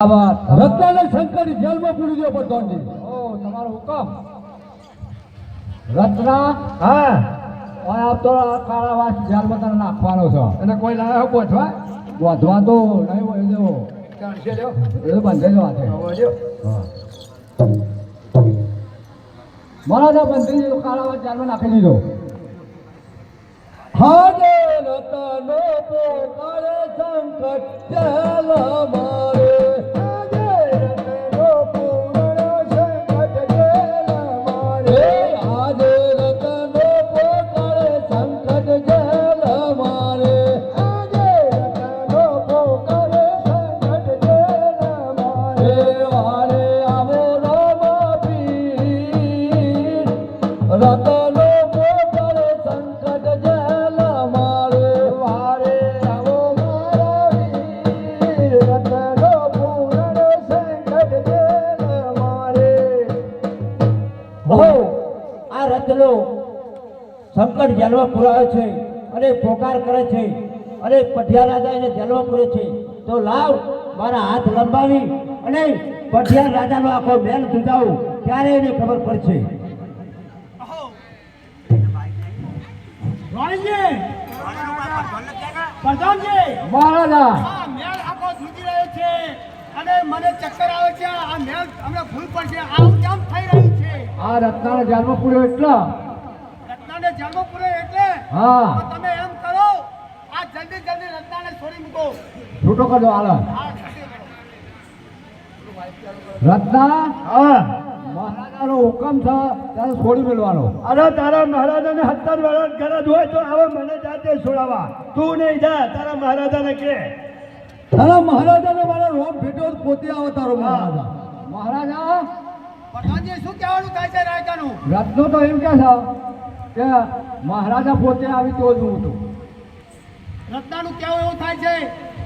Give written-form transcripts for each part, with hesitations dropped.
રત્નાને શંકર જેલમાં પૂરી દો પ્રધાનજી. ઓ તમારો હુકમ. રત્ના હા આપ તો કાળાવાસ જેલમાં તને નાખવાનો છો. અને કોઈ લાયા ગોઠવા ગોધવા તો નહીં હોય દેવો ચાલશે લ્યો એ બંધે જ વાત છે. લ્યો મહારાજા બંધી દીધો, કાળાવાસ જેલમાં નાખી દીધો. હાજે રતનો પોકારે સંકટ જેલ મારે. હાજે રતનો પોકારે સંકટ જેલ મારે. હાજે રતનો પોકારે સંકટ જેલ મારે. હાજે રતનો પોકારે સંકટ જેલ મારે. વારે આવો રામ પીર રતનો પોકારે સંકટ જેલ મારે. વારે આવો મારા વીર રતનો પોકારે સંકટ જેલ મારે. હો આ રત્નો સંકટ જેલમાં પુરાવે છે અને પોકાર કરે છે અને પઢિયા રાજા એને જેલમાં પૂરે છે. તો લાવ મારા હાથ લંબાવી અને પઢિયા રાજાનો આખો બેન જુદાવું, ત્યારે એને ખબર પડશે. મહારાજા આ મેળ આખો ધ્રુજી રહ્યો છે અને મને ચક્કર આવે છે. આ મેળ હમણાં ભૂલ પડશે. આવું કેમ થઈ રહ્યું છે? આ રત્નાને જેલમાં પૂર્યો એટલા. રત્નાને જેલમાં પૂરે એટલે હા તો તમે એમ કરો, આ જલ્દી જલ્દી રત્નાને છોડી મૂકો. છૂટો કરજો હાલ. હા, રત્ના હા મહારાજાનો હુકમ છે ત્યારે છોડી મેળવાનો. અરે તારા મહારાજાને 70 વર્ષ ગરજ હોય તો હવે મને જાતે છોડાવા. તું નહીં જા, તારા મહારાજાને કે. તારા મહારાજાને મારા રોમ ભેટો જ પોતે આવે તારો મહારાજા. મહારાજા પ્રધાનજી શું કહેવાનું થાય છે રાયકાનું? રત્નો તો એમ કે છે કે મહારાજા પોતે આવી તો જ હું છું. રત્નાનું કહેવું એવું થાય છે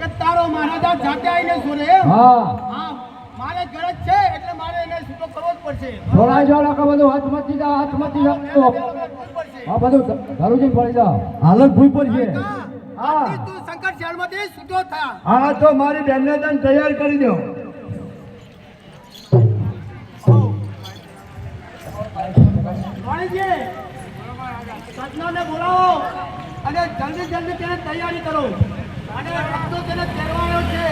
કે તારો મહારાજા જાતે આવીને છોડે એમ? હા હા, મારે ગરજ છે એટલે મારે એને છૂટો કરવો જ પડશે. છોડાઈ જાઓ નકર બધું હાથમાંથી જાઓ, હાથમાંથી જાઓ. ભૂલ પડશે. હા બધું ધરુજી પડી જાઓ. હાલત ભૂલ પડશે. હા, આજથી તું સંકટ જેલમાંથી છૂટો થા. હા તો મારી બેનને તને તૈયાર કરી દો. વાણીજી, સજ્જનોને બોલાવો અને જલ્દી જલ્દી તેને તૈયારી કરો. અને રસ્તો તેને પહેરવાનો છે.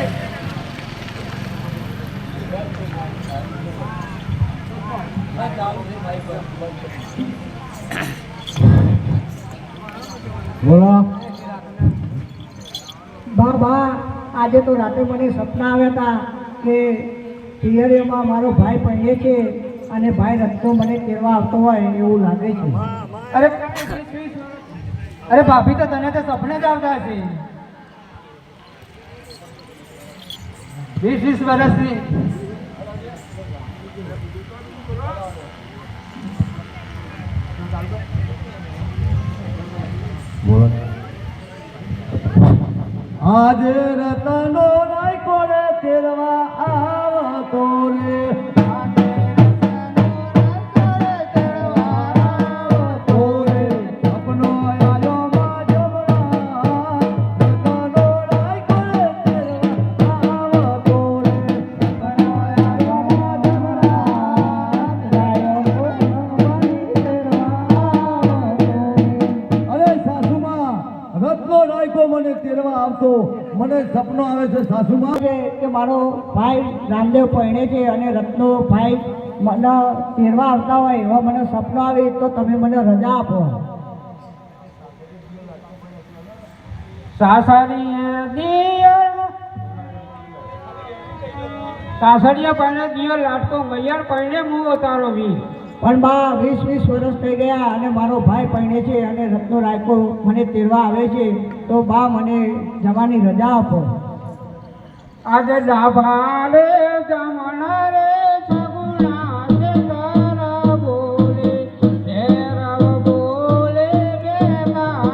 બોલો. બા આજે તો રાતે મને સપના આવ્યા હતા કે પિયરીમાં મારો ભાઈ પહેરે છે અને ભાઈ રસ્તો મને તેડવા આવતો હોય એવું લાગે છે. અરે ભાભી તો તને તો સપને જ આવતા હશે. 20 વર્ષની આજે રતનો રાયકો રે તેરવા આવતો રે. સપનો આયો માં જમણા. રતનો રાયકો રે તેરવા આવતો રે. સપનો આયો માં જમણા. અરે સાસુમાં રત્નો રાયકો મને તેરવા આવતો. મને સપનો આવે છે સાસુમાં કે મારો ભાઈ રામદેવ પહેણે છે અને રત્નો ભાઈ મને તેડવા આવતા હોય એવા મને સપનો આવે તો તમે મને રજા આપો. સાસરીયા પહેણે દિયો લાટકો મૈયાર પહેણે હું તારો વીર. પણ બા 20 વર્ષ થઈ ગયા અને મારો ભાઈ પહેણે છે અને રત્નો રાયકો મને તેડવા આવે છે તો બા મને જવાની રજા આપો. આજે ડાભાલે જમણા રે સગુણા છે તારા બોલે તેરા બોલે બેકાર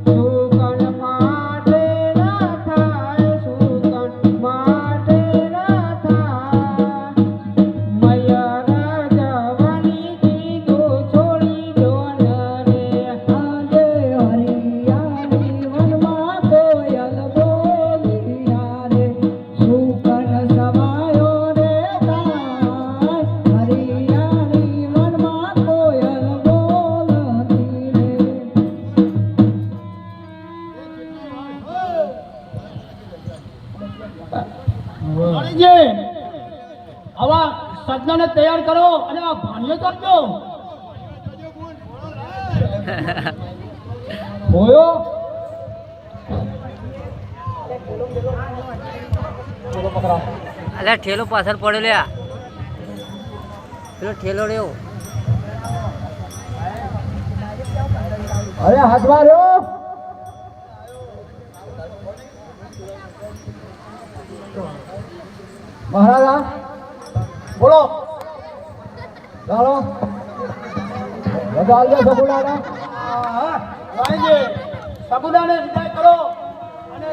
સુકન માટે ના થાય, સુકન માટે ના થાય. મૈયા જવાની કીધો છોડી દો ને રે. આજે હરિયાળી વનમાં કોયલ બોલી રે. ગણેશજી, આવા સજ્જનને તૈયાર કરો અને આ ભાણિયો કરજો. હોયો અલ્યા ઠેલો પાછળ પડ્યો લ્યા પેલો ઠેલો રહ્યો અરે હાથમાં રહ્યો મહારાજા બોલો ચાલો બધા આવ્યા સગુડાના ગણેશજી, સગુડાને વિદાય કરો અને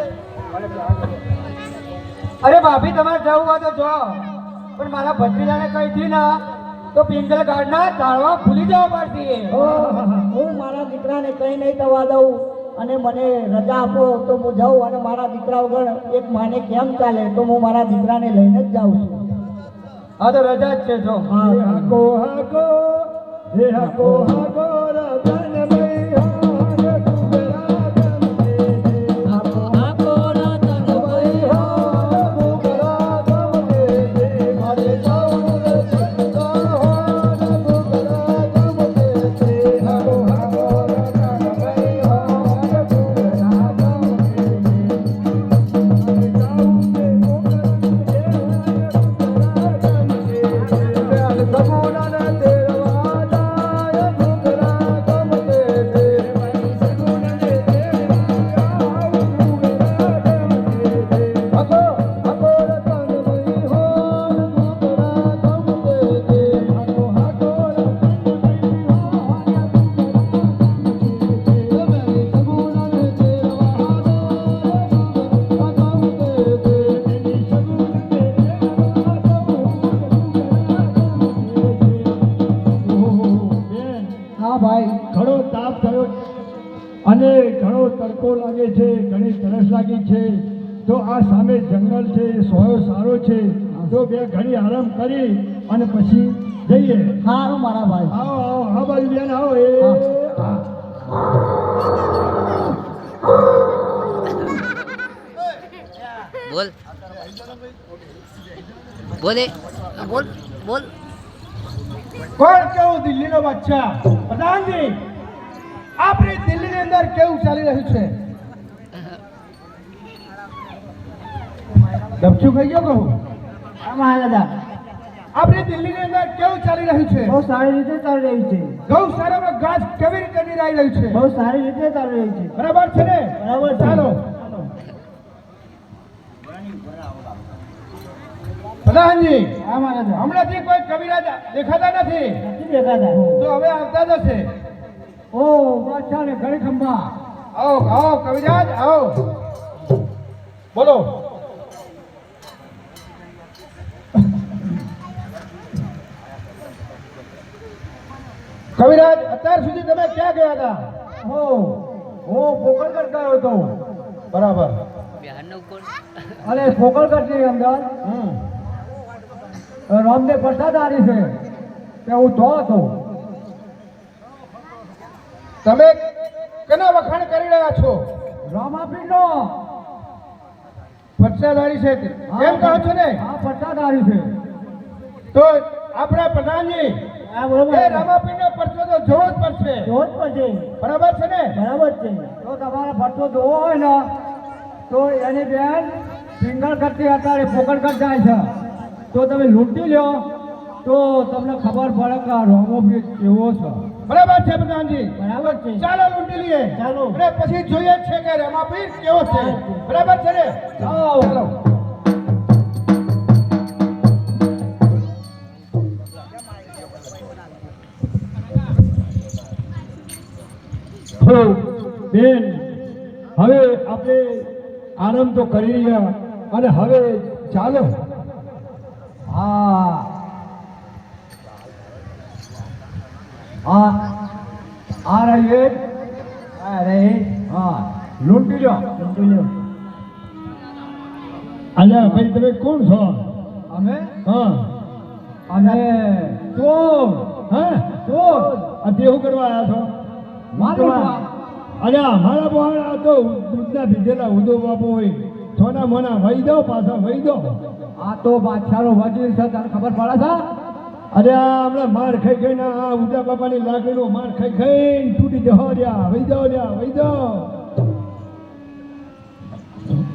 અરે ભાભી તમારે જવું હોય તો જાઓ પણ મારા ભત્રીજાને કહી દી ના તો પિંગલ ગાર્ડના ચાળવા ભૂલી જવા પડશે હું મારા દીકરાને કંઈ નહીં થવા દઉં અને મને રજા આપો તો હું જાઉં અને મારા દીકરા વગર એક માને કેમ ચાલે તો હું મારા દીકરાને લઈને જ જાઉં છું. હા તો રજા જ છે જો હા હાકો હાકો હે હાકો હાકો રતન ભાઈ હાર ડુગરા ગમે હાકો હાકો રતન ભાઈ હાર ડુગરા ગમે મારે જાઉં રતન હાર ડુગરા ગમે હાકો હાકો રતન ભાઈ હાર ડુગરા ગમે હા ભાઈ ઘણો તાપ થયો અને ઘણો તડકો લાગે છે, ઘણી તરસ લાગી છે, તો આ સામે જંગલ છે, સોયો સારો છે, તો બે ઘડી આરામ કરી અને પછી જઈએ. સારું મારા ભાઈ. આવો આવો હા બાજુ બેન આવો એ હા. બોલ બોલે બોલ બોલ કોણ કેવું દિલ્હીનો બાદશાહ? પ્રધાનજી, આપણી દિલ્હીની અંદર કેવું ચાલી રહ્યું છે? ડબછું ખાઈ ગયો કહું? હા મહારાજા આપણી દિલ્હીની અંદર કેવું ચાલી રહ્યું છે? બહુ સારી રીતે ચાલી રહી છે. ગૌશાળામાં ઘાસ કેવી રીતે નિરાઈ રહ્યું છે? બહુ સારી રીતે ચાલી રહી છે. બરાબર છે ને? બરાબર છે. ચાલો. પ્રધાનજી, હા મહારાજા હમણાંથી કોઈ કવિરાજ દેખાતા નથી, નથી દેખાતા. તો હવે આવતા જ હશે. ઓ બાદશાહ ને ઘડી ખંભા આવો આવો કવિરાજ આવો, બોલો. કવિરાજ, અત્યાર સુધી તમે ક્યાં ગયા હતા? હું પોકળગઢ ગયો હતો બરાબર. બિહારનો કોણ અને પોકળગઢ ની અંદર રામદેવ પ્રસાદારી છે તે હું તો હતો તમે કેના વખાણ કરી રહ્યા છો? રામાપીર નો પટ્ટાધારી છે તે. એમ કહો છો ને? હા પ્રસાદારી છે તો આપણા પ્રધાનજી હા બરોબર. એ રામાપીરનો પરચો તો જોવો જ પડશે. જોવો જ પડશે. બરાબર છે ને? બરાબર છે. તો તમારે ભટ્ટો જોવો હોય ને તો એની બેન પિંગળગઢથી અત્યારે પોકળગઢ જાય છે તો તમે લૂંટી લ્યો તો તમને ખબર પડે કે આ રામાપીર કેવો છે. બરાબર છે પ્રધાનજી. બરાબર છે. ચાલો લૂંટી લઈએ. ચાલો. અને પછી જોઈએ જ છે કે રામાપીર કેવો છે. બરાબર છે ને? ચાલો. હો બેન, હવે આપણે આરામ તો કરી રહ્યા અને હવે ચાલો. હા હા આ રહી હા લૂંટી લ્યો અલ્યા ભાઈ તમે કોણ છો? અમે હા અમે ચોર હા ચોર આ દેવું કરવા આવ્યા છો? મારું અલ્યા મારા બહાર આ તો દૂધના ભીધેલા ઉદો બાપો હોય સોના મોના વહી દો પાછા વહી દો. આ તો બાદશાહનો વજીર છે, તને ખબર પડે છે? અરે આ હમણાં માર ખાઈ ખાઈને આ ઉદા બાપાની લાકડીનો માર ખાઈ ખાઈને તૂટી જહો રહ્યા. વહી દો રહ્યા વહી દો.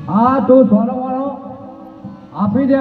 આ તું સોનો આપી દે.